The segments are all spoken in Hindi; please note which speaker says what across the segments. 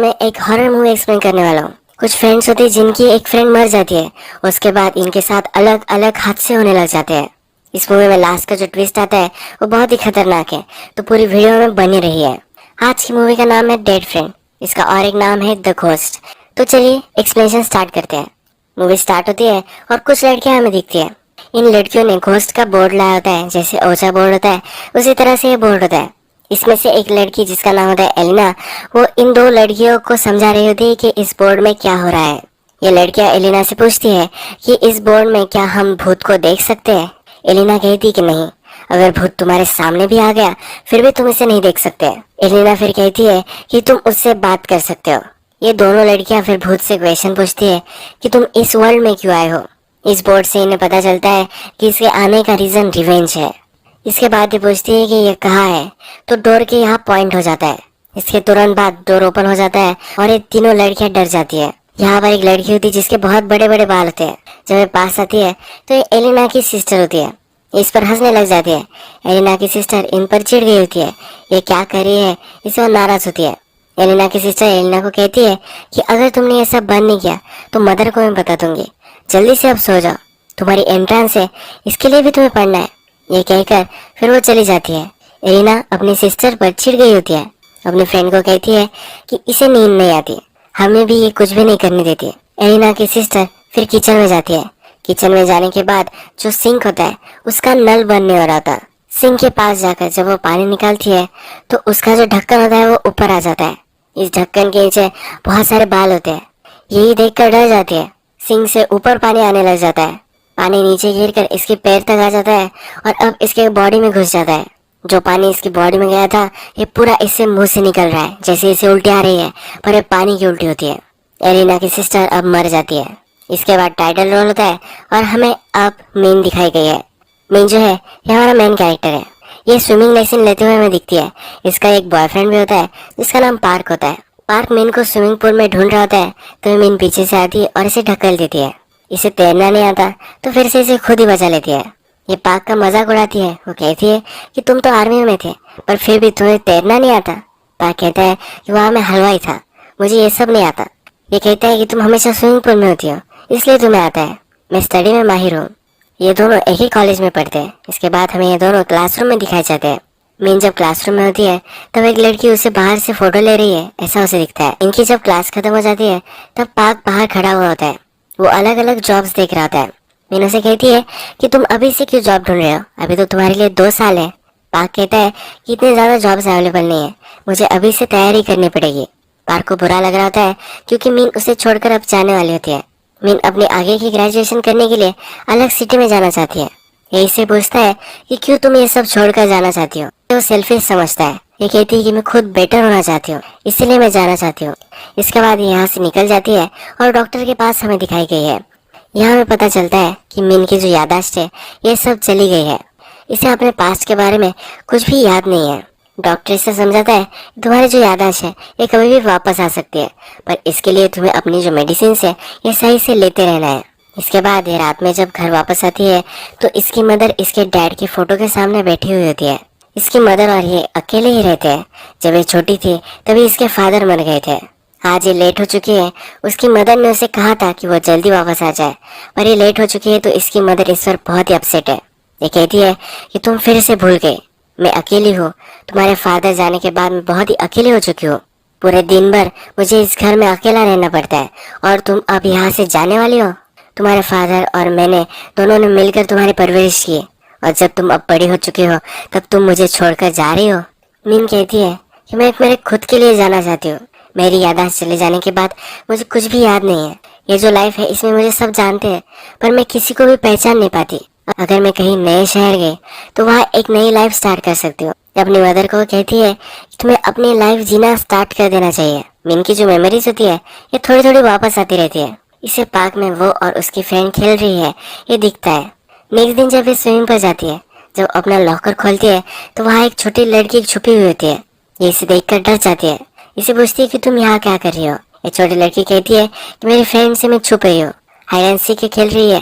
Speaker 1: मैं एक हॉरर मूवी एक्सप्लेन करने वाला हूँ। कुछ फ्रेंड्स होते हैं जिनकी एक फ्रेंड मर जाती है, उसके बाद इनके साथ अलग अलग हादसे होने लग जाते हैं। इस मूवी में लास्ट का जो ट्विस्ट आता है वो बहुत ही खतरनाक है, तो पूरी वीडियो में बनी रही है। आज की मूवी का नाम है डेड फ्रेंड, इसका और एक नाम है द घोस्ट। तो चलिए एक्सप्लेनेशन स्टार्ट करते हैं। मूवी स्टार्ट होती है और कुछ लड़कियां हमें दिखती है। इन लड़कियों ने घोस्ट का बोर्ड लाया होता है, जैसे ओजा बोर्ड होता है उसी तरह से ये बोर्ड होता है। इसमें से एक लड़की जिसका नाम होता है एलिना, वो इन दो लड़कियों को समझा रही होती है कि इस बोर्ड में क्या हो रहा है। ये लड़कियां एलिना से पूछती है कि इस बोर्ड में क्या हम भूत को देख सकते हैं। एलिना कहती कि नहीं, अगर भूत तुम्हारे सामने भी आ गया फिर भी तुम इसे नहीं देख सकते। एलिना फिर कहती है कि तुम उससे बात कर सकते हो। ये दोनों लड़कियां फिर भूत से क्वेश्चन पूछती है कि तुम इस वर्ल्ड में क्यों आए हो। इस बोर्ड से इन्हें पता चलता है कि इसके आने का रीजन रिवेंज है। इसके बाद ये पूछती है कि ये कहाँ है, तो डोर के यहाँ पॉइंट हो जाता है। इसके तुरंत बाद डोर ओपन हो जाता है और ये तीनों लड़कियां डर जाती है। यहाँ पर एक लड़की होती है जिसके बहुत बड़े बड़े बाल होते हैं। जब ये पास आती है तो ये एलिना की सिस्टर होती है, इस पर हंसने लग जाती है। एलिना की सिस्टर इन पर चिढ़ गई होती है, ये क्या कर रही है, इससे वो नाराज होती है। एलिना की सिस्टर एलिना को कहती है कि अगर तुमने ये सब बंद नहीं किया तो मदर को मैं बता दूंगी, जल्दी से अब सो जाओ, तुम्हारी एंट्रेंस है, इसके लिए भी तुम्हें पढ़ना है। ये कहकर फिर वो चली जाती है। एलिना अपनी सिस्टर पर चिढ़ गई होती है, अपने फ्रेंड को कहती है कि इसे नींद नहीं आती, हमें भी ये कुछ भी नहीं करने देती। एलिना की सिस्टर फिर किचन में जाती है। किचन में जाने के बाद जो सिंक होता है उसका नल बंद नहीं हो रहा था। सिंक के पास जाकर जब वो पानी निकालती है तो उसका जो ढक्कन होता है वो ऊपर आ जाता है। इस ढक्कन के नीचे बहुत सारे बाल होते हैं। यही देखकर डर जाती है। सिंक से ऊपर पानी आने लग जाता है। पानी नीचे गिरकर इसके पैर तक आ जाता है और अब इसके बॉडी में घुस जाता है। जो पानी इसकी बॉडी में गया था ये पूरा इससे मुंह से निकल रहा है, जैसे इसे उल्टी आ रही है, पर ये पानी की उल्टी होती है। एलिना की सिस्टर अब मर जाती है। इसके बाद टाइटल रोल होता है और हमें अब मीन दिखाई गई है। मीन जो है ये हमारा मेन कैरेक्टर है। ये स्विमिंग लेसन लेते हुए हमें दिखती है। इसका एक बॉयफ्रेंड भी होता है जिसका नाम पार्क होता है। पार्क मीन को स्विमिंग पूल में ढूंढ रहा होता है तो मीन पीछे से आती है और इसे ढकेल देती है। इसे तैरना नहीं आता तो फिर से इसे खुद ही बचा लेती है। ये पार्क का मजाक उड़ाती है। वो कहती है कि तुम तो आर्मी में थे पर फिर भी तुम्हें तैरना नहीं आता। पार्क कहता है कि वहाँ मैं हलवाई था, मुझे ये सब नहीं आता। ये कहता है कि तुम हमेशा स्विमिंग पूल में होती हो इसलिए तुम्हें आता है, मैं स्टडी में माहिर हूँ। ये दोनों एक ही कॉलेज में पढ़ते हैं। इसके बाद हमें ये दोनों क्लासरूम में दिखाए जाते हैं। मीन जब क्लासरूम में होती है तब एक लड़की उसे बाहर से फोटो ले रही है, ऐसा उसे दिखता है। इनकी जब क्लास खत्म हो जाती है तब पार्क बाहर खड़ा हुआ होता है। वो अलग अलग जॉब्स देख रहा होता है। मीन उसे कहती है कि तुम अभी से क्यों जॉब ढूंढ रहे हो, अभी तो तुम्हारे लिए 2 साल है। पार्क कहता है कि इतने ज्यादा जॉब्स अवेलेबल नहीं है, मुझे अभी से तैयारी करनी पड़ेगी। पार्क को बुरा लग रहा होता है क्योंकि मीन उसे छोड़कर अब जाने वाली होती है। मीन अपने आगे की ग्रेजुएशन करने के लिए अलग सिटी में जाना चाहती है। ये इससे पूछता है कि क्यों तुम ये सब छोड़कर जाना चाहती हो। वो सेल्फिश समझता है। ये कहती है कि मैं खुद बेटर होना चाहती हूँ, इसीलिए मैं जाना चाहती हूँ। इसके बाद ये यहाँ से निकल जाती है और डॉक्टर के पास हमें दिखाई गई है। यहाँ हमें पता चलता है कि मीन की जो याददाश्त है ये सब चली गई है। इसे अपने पास्ट के बारे में कुछ भी याद नहीं है। डॉक्टर इसे समझाता है तुम्हारी जो याददाश्त है ये कभी भी वापस आ सकती है, पर इसके लिए तुम्हें अपनी जो मेडिसिन है ये सही से लेते रहना है। इसके बाद ये रात में जब घर वापस आती है तो इसकी मदर इसके डैड की फोटो के सामने बैठी हुई होती है। इसकी मदर और ये अकेले ही रहते हैं। जब ये छोटी थी तभी इसके फादर मर गए थे। आज ये लेट हो चुकी है। उसकी मदर ने उसे कहा था कि वो जल्दी वापस आ जाए, पर ये लेट हो चुकी है तो इसकी मदर इस पर बहुत ही अपसेट है। ये कहती है कि तुम फिर से भूल गई, मैं अकेली हूँ, तुम्हारे फादर जाने के बाद मैं बहुत ही अकेली हो चुकी हूँ। पूरे दिन भर मुझे इस घर में अकेला रहना पड़ता है और तुम अब यहाँ से जाने वाली हो। तुम्हारे फादर और मैंने दोनों ने मिलकर तुम्हारी परवरिश की और जब तुम अब बड़ी हो चुकी हो तब तुम मुझे छोड़कर जा रही हो। मीन कहती है कि मैं मेरे खुद के लिए जाना चाहती हूँ। मेरी याददाश्त चले जाने के बाद मुझे कुछ भी याद नहीं है। ये जो लाइफ है इसमें मुझे सब जानते हैं पर मैं किसी को भी पहचान नहीं पाती। अगर मैं कहीं नए शहर गई तो वहाँ एक नई लाइफ स्टार्ट कर सकती हूँ। अपनी मदर को कहती है कि तुम्हें अपनी लाइफ जीना स्टार्ट कर देना चाहिए। मीन की जो मेमोरीज होती है ये थोड़ी थोड़ी वापस आती रहती है। इसे पार्क में वो और उसकी फ्रेंड खेल रही है ये दिखता है। नेक्स्ट दिन जब ये स्विमिंग पर जाती है, जब अपना लॉकर खोलती है तो वहाँ एक छोटी लड़की छुपी हुई होती है। ये इसे देखकर डर जाती है। इसे पूछती है कि तुम यहाँ क्या कर रही हो। ये छोटी लड़की कहती है कि मेरी फ्रेंड से मैं छुप रही हूँ, हाइड एंड सीक खेल रही है।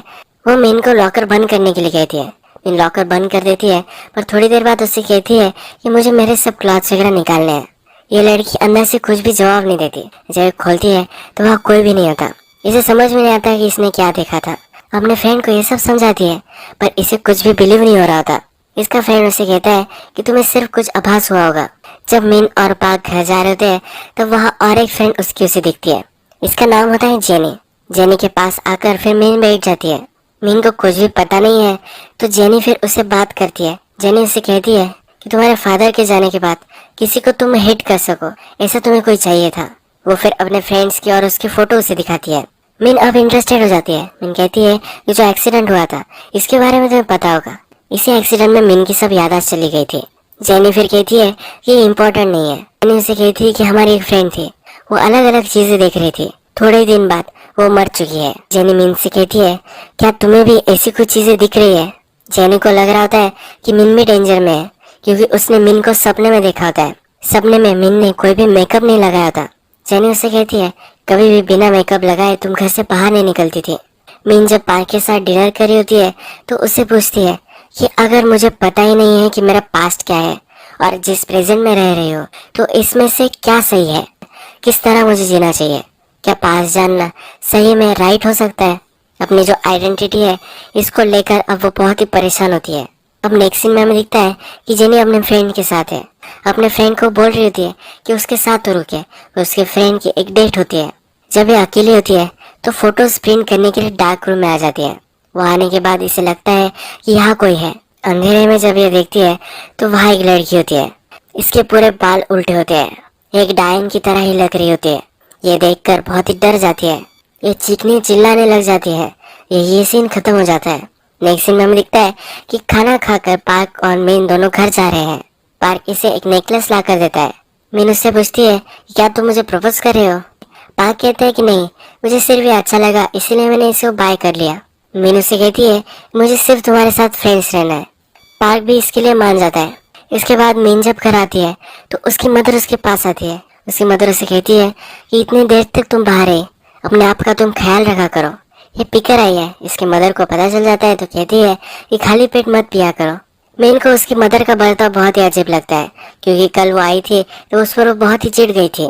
Speaker 1: वो मीन को लॉकर बंद करने के लिए कहती है। मीन लॉकर बंद कर देती है पर थोड़ी देर बाद उससे कहती है कि मुझे मेरे सब क्लॉथ्स वगैरह निकालने हैं। ये लड़की अंदर से कुछ भी जवाब नहीं देती। जब खोलती है तो वहाँ कोई भी नहीं होता। इसे समझ में नहीं आता कि इसने क्या देखा था। अपने फ्रेंड को ये सब समझाती है पर इसे कुछ भी बिलीव नहीं हो रहा था। इसका फ्रेंड उसे कहता है कि तुम्हें सिर्फ कुछ आभास हुआ होगा। जब मिन और पाक घर जा रहे होते हैं तब वहाँ और एक फ्रेंड उसकी उसे दिखती है। इसका नाम होता है जेनी। जेनी के पास आकर फिर मिन बैठ जाती है। मिन को कुछ भी पता नहीं है तो जेनी फिर उसे बात करती है। जेनी उसे कहती है कि तुम्हारे फादर के जाने के बाद किसी को तुम हिट कर सको ऐसा तुम्हें कोई चाहिए था। वो फिर अपने फ्रेंड्स की और उसकी फोटो उसे दिखाती है। मिन अब इंटरेस्टेड हो जाती है। मिन कहती है कि जो एक्सीडेंट हुआ था इसके बारे में तुम्हें पता होगा। इसी एक्सीडेंट में मिन की सब याददाश्त चली गई थी। जेनी फिर कहती है कि ये इम्पोर्टेंट नहीं है। जेनी उसे कहती है कि हमारी एक फ्रेंड थी, वो अलग अलग चीजें देख रही थी, थोड़े ही दिन बाद वो मर चुकी है। जेनी मिन से कहती है क्या तुम्हें भी ऐसी कुछ चीजें दिख रही है। जेनी को लग रहा होता है कि मिन भी डेंजर में है क्योंकि उसने मिन को सपने में देखा होता है। सपने में मिन ने कोई भी मेकअप नहीं लगाया था। जेनी उसे कहती है कभी भी बिना मेकअप लगाए तुम घर से बाहर नहीं निकलती थी। मिन जब पार्क के साथ डिनर कर रही होती है तो उससे पूछती है कि अगर मुझे पता ही नहीं है कि मेरा पास्ट क्या है और जिस प्रेजेंट में रह रही हो तो इसमें से क्या सही है, किस तरह मुझे जीना चाहिए। क्या पास्ट जानना सही में राइट हो सकता है। अपनी जो आइडेंटिटी है इसको लेकर अब वो बहुत ही परेशान होती है। अब नेक्स्ट सीन में हमें दिखता है कि जेनी अपने फ्रेंड के साथ है। अपने फ्रेंड को बोल रही होती है कि उसके साथ तो रुके। उसके फ्रेंड की एक डेट होती है। जब ये अकेली होती है तो फोटोज प्रिंट करने के लिए डार्क रूम में आ जाती है। वो आने के बाद इसे लगता है कि यहाँ कोई है। अंधेरे में जब ये देखती है तो वहाँ एक लड़की होती है। इसके पूरे बाल उल्टे होते हैं, एक डायन की तरह ही लग रही होती है। ये देखकर बहुत ही डर जाती है। ये चीखने चिल्लाने लग जाती है। ये सीन खत्म हो जाता है। नेक्स्ट सीन में हमें दिखता है कि खाना खाकर पार्क और मीन दोनों घर जा रहे हैं। पार्क इसे एक नेकलेस ला कर देता है। मीन उससे पूछती है कि क्या तुम मुझे प्रपोज कर रहे हो। पार्क कहता है कि नहीं, मुझे सिर्फ ये अच्छा लगा इसलिए मैंने इसे बाय कर लिया। मीन उसे कहती है मुझे सिर्फ तुम्हारे साथ फ्रेंड्स रहना है। पार्क भी इसके लिए मान जाता है। इसके बाद मीन जब घर आती है तो उसकी मदर उसके पास आती है। उसकी मदर उसे कहती है कि इतनी देर तक तुम बाहर है, अपने आप का तुम ख्याल रखा करो। ये पीकर आई है। इसकी मदर को पता चल जाता है तो कहती है कि खाली पेट मत पिया करो। मीन को उसकी मदर का बर्ताव बहुत ही अजीब लगता है क्योंकि कल वो आई थी तो उस पर वो बहुत ही चिढ़ गई थी।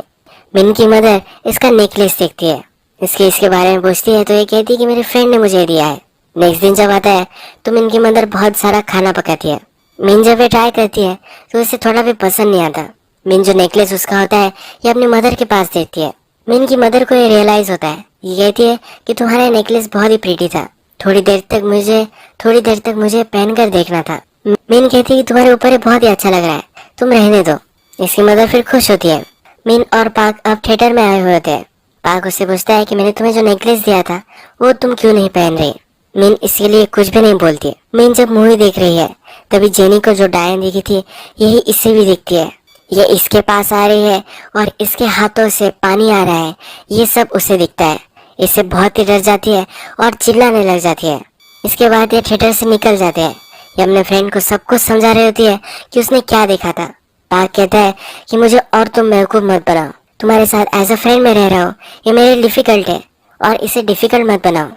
Speaker 1: मीन की मदर इसका नेकलेस देखती है। इसके बारे में पूछती है तो ये कहती है कि मेरे फ्रेंड ने मुझे दिया है। नेक्स्ट दिन जब आता है तो मीन की मदर बहुत सारा खाना पकाती है। मीन जब ये ट्राई करती है तो उसे थोड़ा भी पसंद नहीं आता। मीन जो नेकलेस उसका होता है ये अपनी मदर के पास देती है। मीन की मदर को ये रियलाइज होता है। ये कहती है कि तुम्हारा नेकलेस बहुत ही प्रीटी था, थोड़ी देर तक मुझे पहनकर देखना था। मीन कहती है कि तुम्हारे ऊपर ये बहुत ही अच्छा लग रहा है, तुम रहने दो। इसकी मदर फिर खुश होती है। मीन और पार्क अब थिएटर में आए हुए होते हैं। पार्क उससे पूछता है कि मैंने तुम्हें जो नेकलेस दिया था वो तुम क्यों नहीं पहन रही। मीन इसके लिए कुछ भी नहीं बोलती। मीन जब मूवी देख रही है तभी जेनी को जो डायन दिखी थी यही इससे भी दिखती है। ये इसके पास आ रही है और इसके हाथों से पानी आ रहा है, ये सब उसे दिखता है। इससे बहुत ही डर जाती है और चिल्लाने लग जाती है। इसके बाद ये थिएटर से निकल जाते हैं। ये अपने फ्रेंड को सब कुछ समझा रही होती है कि उसने क्या देखा था। पार्क कहता है कि मुझे और तुम बेवकूफ मत बनाओ, तुम्हारे साथ एज अ फ्रेंड में रह रहा हूँ, ये मेरे लिए डिफिकल्ट है और इसे डिफिकल्ट मत बनाओ।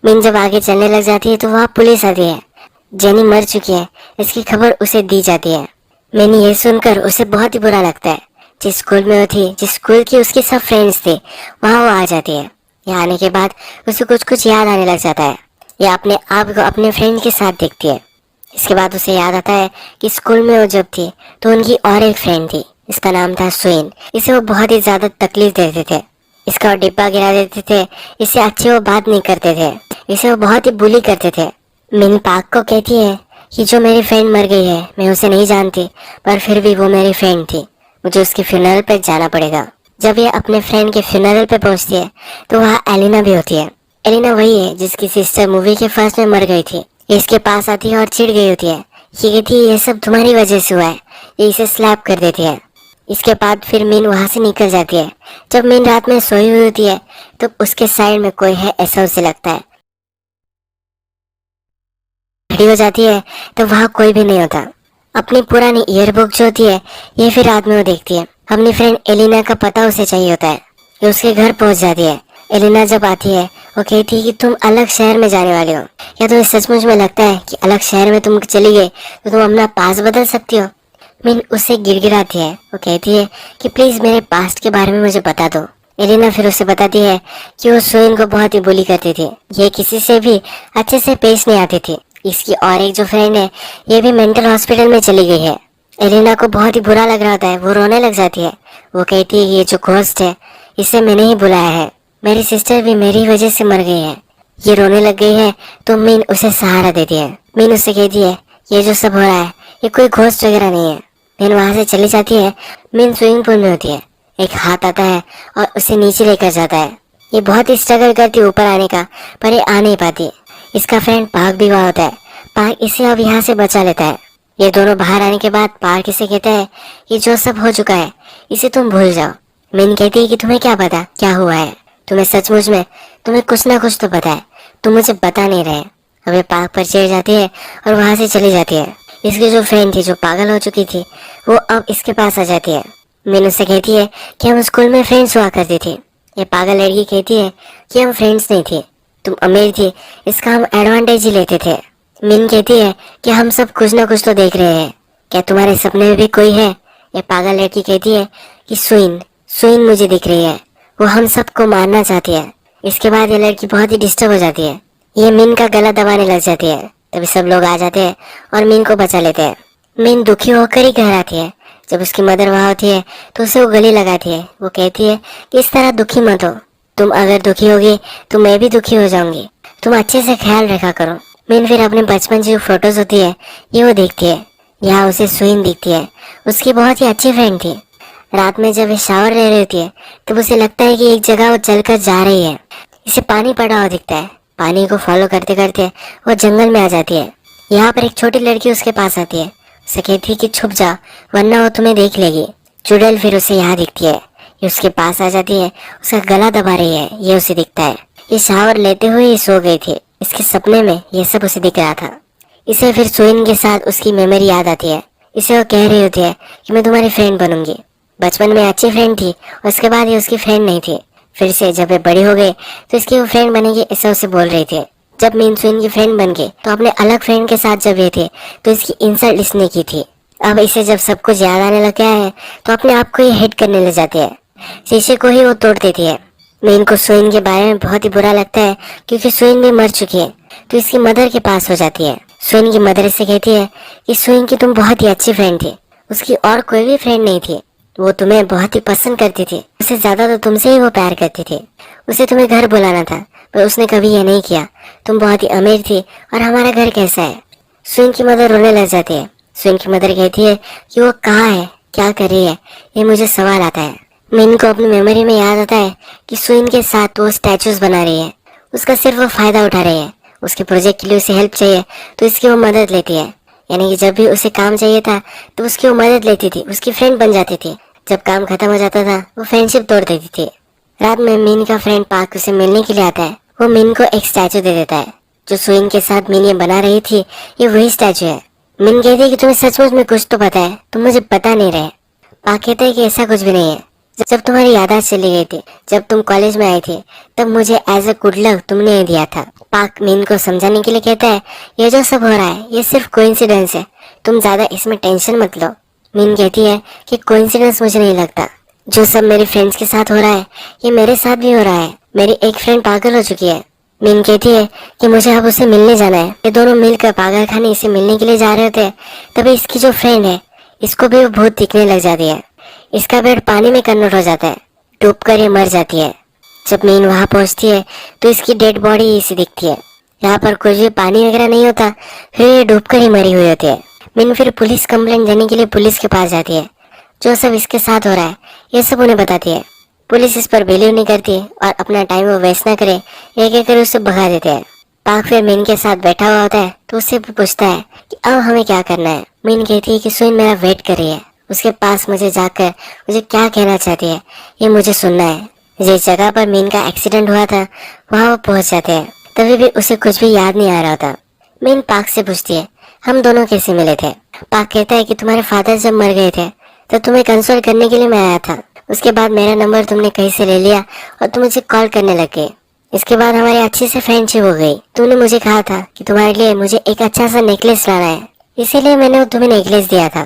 Speaker 1: मीन जब आगे चलने लग जाती है तो वहाँ पुलिस आती है। जेनी मर चुकी है इसकी खबर उसे दी जाती है। मैंने ये सुनकर उसे बहुत ही बुरा लगता है। जिस स्कूल में वो थी, जिस स्कूल की उसकी सब फ्रेंड्स थे, वहाँ वो आ जाती है। यहाँ आने के बाद उसे कुछ कुछ याद आने लग जाता है। यह अपने आप को अपने फ्रेंड के साथ देखती है। इसके बाद उसे याद आता है कि स्कूल में वो जब थी तो उनकी और एक फ्रेंड थी, इसका नाम था सुइन। इसे वो बहुत ही ज्यादा तकलीफ देते थे, इसका वो डिब्बा गिरा देते थे, इससे अच्छे वो बात नहीं करते थे, इसे वो बहुत ही बुली करते थे। मिन पार्क को कहती है कि जो मेरी फ्रेंड मर गई है मैं उसे नहीं जानती पर फिर भी वो मेरी फ्रेंड थी, मुझे उसके फ्यूनरल पे जाना पड़ेगा। जब ये अपने फ्रेंड के फ्यूनरल पे पहुंचती है तो वहाँ एलिना भी होती है। एलिना वही है जिसकी सिस्टर मूवी के फर्स्ट में मर गई थी। ये इसके पास आती है और चिढ़ गई होती है। ये कहती है ये सब तुम्हारी वजह से हुआ है। ये इसे स्लैप कर देती है। इसके बाद फिर मीन वहाँ से निकल जाती है। जब मीन रात में सोई हुई होती है तो उसके साइड में कोई है ऐसा उसे लगता है। खड़ी हो जाती है तो वहाँ कोई भी नहीं होता। अपनी पुरानी ईयरबुक जो होती है ये फिर रात में वो देखती है। अपनी फ्रेंड एलिना का पता उसे चाहिए होता है। ये उसके घर पहुंच जाती है। एलिना जब आती है वो कहती है कि तुम अलग शहर में जाने वाले हो। क्या तुम्हें सचमुच में लगता है कि अलग शहर में तुम चली गई तो तुम अपना पास बदल सकती हो? मिन उससे गिड़गिड़ाती है। वो कहती है कि प्लीज मेरे पास्ट के बारे में मुझे बता दो। एलिना फिर उसे बताती है कि वो सुइन को बहुत ही बुली करती थी, ये किसी से भी अच्छे से पेश नहीं आती थी। इसकी और एक जो फ्रेंड है ये भी मेंटल हॉस्पिटल में चली गई है। एलिना को बहुत ही बुरा लग रहा होता है, वो रोने लग जाती है। वो कहती है ये जो घोस्ट है इसे मैंने ही बुलाया है, मेरी सिस्टर भी मेरी वजह से मर गई है। ये रोने लग गई है तो मिन उसे सहारा देती है। मिन उसे कहती है ये जो सब हो रहा है ये कोई घोस्ट वगैरह नहीं है। मिन वहां से चली जाती है। मिन स्विमिंग पूल में होती है, एक हाथ आता है और उसे नीचे लेकर जाता है। ये बहुत ही स्ट्रगल करती है ऊपर आने का, पर ये आ नहीं पाती। इसका फ्रेंड पार्क भी वहाँ होता है। पार्क इसे अब यहाँ से बचा लेता है। ये दोनों बाहर आने के बाद पार्क इसे कहता है कि जो सब हो चुका है इसे तुम भूल जाओ। मिन कहती है कि तुम्हें क्या पता क्या हुआ है, तुम्हें सचमुच में तुम्हें कुछ ना कुछ तो पता है, तुम मुझे बता नहीं रहे। अब ये पार्क पर चढ़ जाती है और वहां से चली जाती है। इसकी जो फ्रेंड थी जो पागल हो चुकी थी वो अब इसके पास आ जाती है। मीनू से कहती है कि हम स्कूल में फ्रेंड्स हुआ करती थी। ये पागल लड़की कहती है कि हम फ्रेंड्स नहीं थे, तुम अमीर थी इसका हम एडवांटेज ही लेते थे। मीन कहती है कि हम सब कुछ ना कुछ तो देख रहे हैं, क्या तुम्हारे सपने में भी कोई है? ये पागल लड़की कहती है कि सुइन सुइन मुझे दिख रही है, वो हम सबको मारना चाहती है। इसके बाद ये लड़की बहुत ही डिस्टर्ब हो जाती है। ये मीन का गला दबाने लग जाती है। तभी सब लोग आ जाते हैं और मीन को बचा लेते हैं। मीन दुखी होकर ही घर आती है। जब उसकी मदर वहाँ होती है तो उसे वो गले लगाती है। वो कहती है कि इस तरह दुखी मत हो, तुम अगर दुखी होगी तो मैं भी दुखी हो जाऊंगी, तुम अच्छे से ख्याल रखा करो। मीन फिर अपने बचपन की जो फोटोज होती है ये वो देखती है। यहाँ उसे सुइन दिखती है, उसकी बहुत ही अच्छी फ्रेंड थी। रात में जब ये शावर ले रही होती है तब उसे लगता है कि एक जगह वो चलकर जा रही है। इसे पानी पड़ा हुआ दिखता है। पानी को फॉलो करते करते वो जंगल में आ जाती है। यहाँ पर एक छोटी लड़की उसके पास आती है। उसे कहती है कि छुप जा वरना वो तुम्हें देख लेगी। चुड़ैल फिर उसे यहाँ दिखती है। ये उसके पास आ जाती है, उसका गला दबा रही है, ये उसे दिखता है। ये शावर लेते हुए ही सो गई थी। इसके सपने में ये सब उसे दिख रहा था। इसे फिर सुइन के साथ उसकी मेमोरी याद आती है। इसे वो कह रही होती है कि मैं तुम्हारी फ्रेंड बनूंगी। बचपन में अच्छी फ्रेंड थी और उसके बाद ये उसकी फ्रेंड नहीं थी। फिर से जब ये बड़ी हो गई तो इसकी वो फ्रेंड बनेगी ऐसा उसे बोल रही थी। जब मीन सुइन की फ्रेंड बन गई तो अपने अलग फ्रेंड के साथ जब ये थे तो इसकी इंसल्ट इसने की थी। अब इसे जब सब कुछ याद आने लग गया है तो अपने आप को ही हेट करने लग जाती है। शीशे को ही वो तोड़ देती है। मीन को सुइन के बारे में बहुत ही बुरा लगता है क्योंकि सुइन भी मर चुकी है, तो इसकी मदर के पास हो जाती है। सुइन की मदर से कहती है कि सुइन की तुम बहुत ही अच्छी फ्रेंड थी, उसकी और कोई भी फ्रेंड नहीं थी, वो तुम्हें बहुत ही पसंद करती थी, उससे ज्यादा तो तुमसे ही वो प्यार करती थी। उसे तुम्हें घर बुलाना था पर उसने कभी ये नहीं किया। तुम बहुत ही अमीर थी और हमारा घर कैसा है? सुइन की मदर रोने लग जाती है। सुइन की मदर कहती है कि वो कहाँ है, क्या कर रही है, ये मुझे सवाल आता है। मिन को अपनी मेमोरी में याद आता है कि सुइन के साथ वो स्टैचूज बना रही है, उसका सिर्फ वो फायदा उठा रही है। उसके प्रोजेक्ट के लिए उसे हेल्प चाहिए तो इसकी वो मदद लेती है। यानी कि जब भी उसे काम चाहिए था तो उसकी वो मदद लेती थी, उसकी फ्रेंड बन जाती थी। जब काम खत्म हो जाता था वो फ्रेंडशिप तोड़ देती थी। रात में मीन का फ्रेंड पार्क उसे मिलने के लिए आता है। वो मीन को एक स्टैचू दे देता है। जो सुइन के साथ मीन ये बना रही थी ये वही स्टैचू है। मीन कहती है कि तुम्हें सचमुच में कुछ तो पता है, तुम मुझे बता नहीं रहे। पार्क कहता है कि ऐसा कुछ भी नहीं है। जब तुम्हारी यादाश्त चली गई थी, जब तुम कॉलेज में आई थी, तब मुझे एज अ गुड लक तुमने दिया था। पार्क मीन को समझाने के लिए कहता है ये जो सब हो रहा है ये सिर्फ कोइंसिडेंस है, तुम ज्यादा इसमें टेंशन मत लो। मीन कहती है कि कोइंसिडेंस मुझे नहीं लगता, जो सब मेरे फ्रेंड्स के साथ हो रहा है ये मेरे साथ भी हो रहा है। मेरी एक फ्रेंड पागल हो चुकी है। मीन कहती है कि मुझे अब उसे मिलने जाना है। ये दोनों मिलकर पागल खाने इसे मिलने के लिए जा रहे थे। तभी इसकी जो फ्रेंड है इसको भी वो भूत दिखने लग जाती है। इसका बेड पानी में कन्वर्ट हो जाता है, डूब कर ये मर जाती है। जब मीन वहां पहुंचती है तो इसकी डेड बॉडी इसे दिखती है। यहाँ पर कुछ भी पानी वगैरह नहीं होता, फिर ये डूब कर ही मरी हुई होती है। मीन फिर पुलिस कंप्लेंट देने के लिए पुलिस के पास जाती है। जो सब इसके साथ हो रहा है ये सब उन्हें बताती है। पुलिस इस पर बिलीव नहीं करती और अपना टाइम वो वेस्ट ना करे ये कहकर उसे भगा देते हैं। पार्क फिर मीन के साथ बैठा हुआ होता है तो उससे पूछता है कि अब हमें क्या करना है। मीन कहती है कि सुइन मेरा वेट कर रही है, उसके पास मुझे जाकर मुझे क्या कहना चाहती है ये मुझे सुनना है। जिस जगह पर मीन का एक्सीडेंट हुआ था वहाँ वो पहुंच जाते हैं। तभी भी उसे कुछ भी याद नहीं आ रहा था। मीन पार्क से पूछती है हम दोनों कैसे मिले थे? पार्क कहता है कि तुम्हारे फादर जब मर गए थे तो तुम्हें कंसोल करने के लिए मैं आया था। उसके बाद मेरा नंबर तुमने कहीं से ले लिया और तुम मुझे कॉल करने लगे। इसके बाद हमारी अच्छी से फ्रेंडशिप हो गई। तुमने मुझे कहा था कि तुम्हारे लिए मुझे एक अच्छा सा नेकलेस लाना है, इसीलिए मैंने तुम्हें नेकलेस दिया था।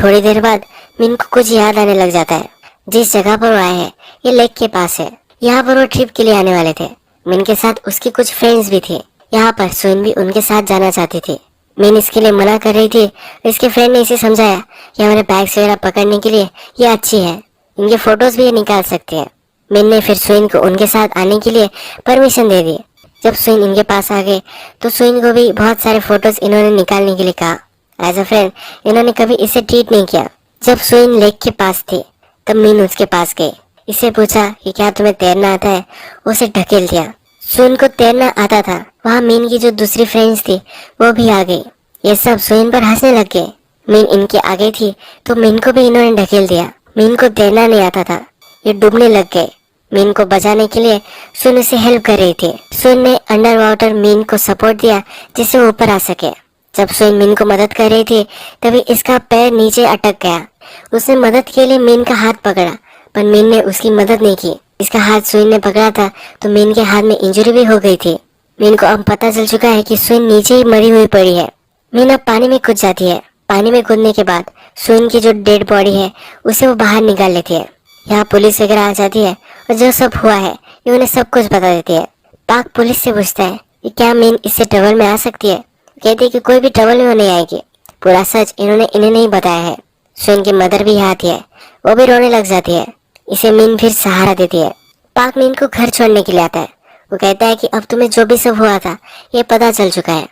Speaker 1: थोड़ी देर बाद मिन को कुछ याद आने लग जाता है। जिस जगह पर वो आए हैं ये लेक के पास है। यहाँ पर वो ट्रिप के लिए आने वाले थे। मिन के साथ उसके कुछ फ्रेंड्स भी थे। यहाँ पर सुइन भी उनके साथ जाना चाहती थी। मिन इसके लिए मना कर रही थी। इसके फ्रेंड ने इसे समझाया कि हमारे बैग्स वगैरह पकड़ने के लिए ये अच्छी है, इनके फोटोज भी ये निकाल सकती है। मिन ने फिर सुइन को उनके साथ आने के लिए परमिशन दे दी। जब सुइन इनके पास आ गए तो सुइन को भी बहुत सारे फोटोज इन्होंने निकालने के लिए कहा। एज अ फ्रेंड इन्होंने कभी इसे ट्रीट नहीं किया। जब सुइन लेक के पास थी तब मिन उसके पास गई। इसे पूछा कि क्या तुम्हें तैरना आता है। उसे ढकेल दिया। सुइन को तैरना आता था। वहाँ मिन की जो दूसरी फ्रेंड्स थी वो भी आ गई। ये सब सुइन पर हंसने लग गए। मिन इनके आगे थी तो मिन को भी इन्होंने ढकेल दिया। मिन को तैरना नहीं आता था, ये डूबने लग गए। मिन को बचाने के लिए सुन उसे हेल्प कर रही थी। सुन ने अंडर वाटर मिन को सपोर्ट दिया जिससे वो ऊपर आ सके। जब सुन मिन को मदद कर रही थी तभी इसका पैर नीचे अटक गया। उसने मदद के लिए मिन का हाथ पकड़ा पर मिन ने उसकी मदद नहीं की। इसका हाथ सुइन ने पकड़ा था तो मिन के हाथ में इंजरी भी हो गई थी। मिन को अब पता चल चुका है कि सुइन नीचे ही मरी हुई पड़ी है। मिन अब पानी में कूद जाती है। पानी में कूदने के बाद सुइन की जो डेड बॉडी है उसे वो बाहर निकाल लेती है। यहाँ पुलिस वगैरह आ जाती है और जो सब हुआ है ये उन्हें सब कुछ बता देती है। पाक पुलिस से पूछता है कि क्या मिन इससे ट्रबल में आ सकती है। कहती है कि कोई भी ट्रबल में वो नहीं आएगी। पूरा सच इन्होंने इन्हें नहीं बताया है। सुइन की मदर भी यहाँ आती है, वो भी रोने लग जाती है। इसे मिन फिर सहारा देती है। पाक मिन को घर छोड़ने के लिए आता है। वो कहता है कि अब तुम्हें जो भी सब हुआ था ये पता चल चुका है।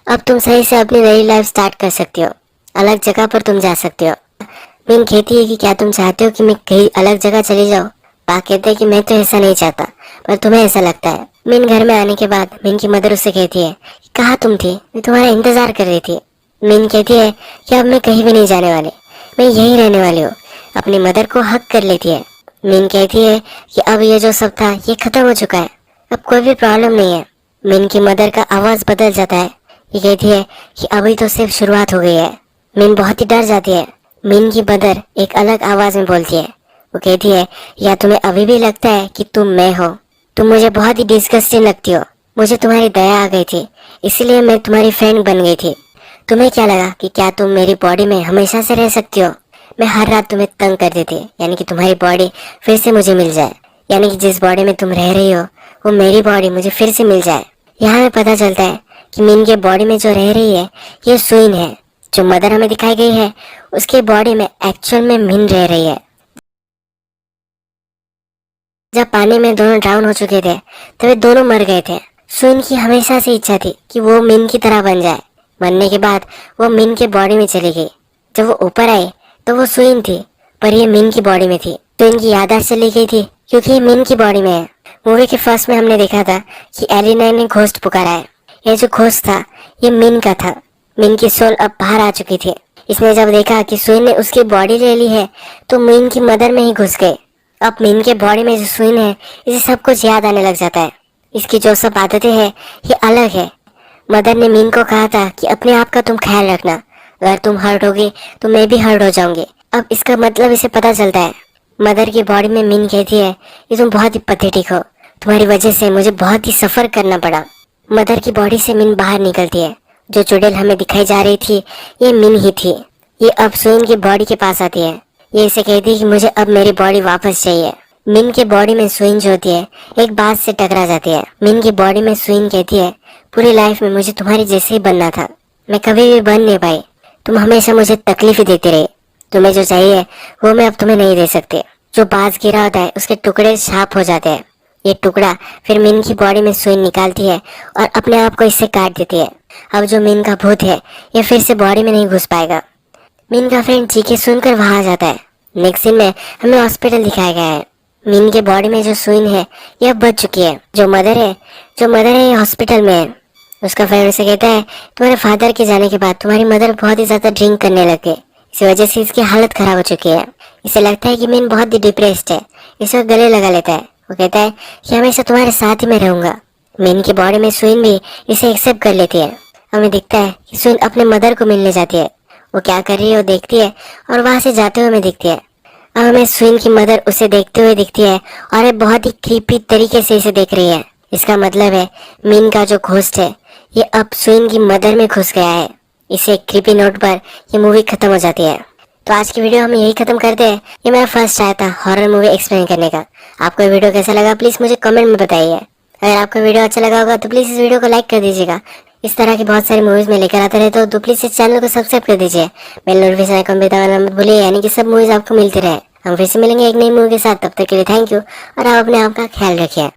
Speaker 1: अब तुम सही से अपनी नई लाइफ स्टार्ट कर सकती हो। अलग जगह पर तुम जा सकते हो। मिन कहती है कि क्या तुम चाहते हो कि मैं कहीं अलग जगह चली जाऊँ। पाक कहते हैं कि मैं तो ऐसा नहीं चाहता पर तुम्हें ऐसा लगता है। मिन घर में आने के बाद मिन की मदर उससे कहती है कि कहाँ तुम थी, मैं तुम्हारा इंतजार कर रही थी। मिन कहती है कि अब मैं कहीं भी नहीं जाने वाली, मैं यहीं रहने वाली हूँ। अपनी मदर को हक कर लेती है। मिन कहती है कि अब ये जो सब था ये खत्म हो चुका है, अब कोई भी प्रॉब्लम नहीं है। मिन की मदर का आवाज बदल जाता है। ये कहती है कि अभी तो सिर्फ शुरुआत हो गई है। मिन बहुत ही डर जाती है। मिन की मदर एक अलग आवाज में बोलती है। वो कहती है या तुम्हें अभी भी लगता है कि तुम मैं हो। तुम मुझे बहुत ही डिस्गस्टिंग लगती हो। मुझे तुम्हारी दया आ गई थी इसलिए मैं तुम्हारी फ्रेंड बन गई थी। तुम्हें क्या लगा कि क्या तुम मेरी बॉडी में हमेशा से रह सकती हो। मैं हर रात तुम्हें तंग कर देती, यानी कि तुम्हारी बॉडी फिर से मुझे मिल जाए, यानी कि जिस बॉडी में तुम रह रही हो वो मेरी बॉडी मुझे फिर से मिल जाए। यहाँ हमें पता चलता है कि मिन के बॉडी में जो रह रही है ये सुइन है। जो मदर हमें दिखाई गई है उसके बॉडी में एक्चुअल में मिन रह रही है। जब पानी में दोनों ड्राउन हो चुके थे तब दोनों मर गए थे। सुइन की हमेशा से इच्छा थी कि वो मिन की तरह बन जाए। बनने के बाद वो मिन के बॉडी में चली गई। जब वो ऊपर आई तो वो सुइन थी पर ये मिन की बॉडी में थी। सुइन की याददाश्त चली गई थी क्योंकि ये मिन की बॉडी में है। मूवी के फर्स्ट में हमने देखा था कि एलिना ने घोस्ट पुकारा है। ये जो घोस्ट था ये मिन का था। मिन की सोल अब बाहर आ चुकी थी। इसने जब देखा कि सुइन ने उसकी बॉडी ले ली है तो मिन की मदर में ही घुस गए। अब मिन के बॉडी में जो सुइन है इसे सब कुछ याद आने लग जाता है। इसकी जो सब आदतें हैं ये अलग है। मदर ने मिन को कहा था कि अपने आप का तुम ख्याल रखना, अगर तुम हर्ट होगी तो मैं भी हर्ट हो जाऊंगी। अब इसका मतलब इसे पता चलता है। मदर की बॉडी में मिन कहती है कि तुम बहुत ही पैथेटिक हो, तुम्हारी वजह से मुझे बहुत ही सफर करना पड़ा। मदर की बॉडी से मिन बाहर निकलती है। जो चुड़ैल हमें दिखाई जा रही थी ये मिन ही थी। ये अब सुइन की बॉडी के पास आती है। ये इसे कहती है कि मुझे अब मेरी बॉडी वापस चाहिए। मिन के बॉडी में सुइन जो होती है एक बात से टकरा जाती है। मिन की बॉडी में सुइन कहती है पूरी लाइफ में मुझे तुम्हारी जैसे ही बनना था, मैं कभी भी बन नहीं पाई। तुम हमेशा मुझे तकलीफ ही देती रही। तुम्हें जो चाहिए वो मैं अब तुम्हें नहीं दे सकती। जो बाज गिरा होता है उसके टुकड़े साफ हो जाते हैं। ये टुकड़ा फिर मिन की बॉडी में सुइन निकालती है और अपने आप को इससे काट देती है। अब जो मिन का भूत है ये फिर से बॉडी में नहीं घुस पाएगा। मिन का फ्रेंड चीखे सुनकर वहां आ जाता है। नेक्स्ट सीन में हमें हॉस्पिटल दिखाया गया है। मिन के बॉडी में जो सुइन है यह बच चुकी है। जो मदर है ये हॉस्पिटल में है। उसका फ्रेंड उसे कहता है तुम्हारे फादर के जाने के बाद तुम्हारी मदर बहुत ही ज्यादा ड्रिंक करने लग गई, इस वजह से इसकी हालत खराब हो चुकी है। इसे लगता है कि मिन बहुत ही डिप्रेस्ड है। इसे गले लगा लेता है। वो कहता है कि हमेशा तुम्हारे साथ ही मैं रहूंगा। मिन की बॉडी में सुइन भी इसे एक्सेप्ट कर लेती है। हमें दिखता है कि सुइन अपने मदर को मिलने जाती है। वो क्या कर रही है वो देखती है और वहां से जाते हुए हमें दिखती है। अब हमें सुइन की मदर उसे देखते हुए दिखती है और ये बहुत ही क्रीपी तरीके से इसे देख रही है। इसका मतलब है मिन का जो घोस्ट है ये अब सुइन की मदर में घुस गया है। इसे क्रीपी नोट पर ये मूवी खत्म हो जाती है। तो आज की वीडियो हम यही खत्म करते हैं। ये मेरा फर्स्ट ट्राई था हॉरर मूवी एक्सप्लेन करने का। आपको ये वीडियो कैसा लगा प्लीज मुझे कमेंट में बताइए। अगर आपको वीडियो अच्छा लगा होगा तो प्लीज इस वीडियो को लाइक कर दीजिएगा। इस तरह की बहुत सारी मूवीज में लेकर आते रहता हूँ, तो प्लीज इस चैनल को सब्सक्राइब कर दीजिए। बेल नोटिफिकेशन आइकन भी दबाना मत भूलिए, यानी कि सब मूवीज आपको मिलती रहे। हम फिर से मिलेंगे एक नई मूवी के साथ, तब तक के लिए थैंक यू और आप अपने आप का ख्याल रखिए।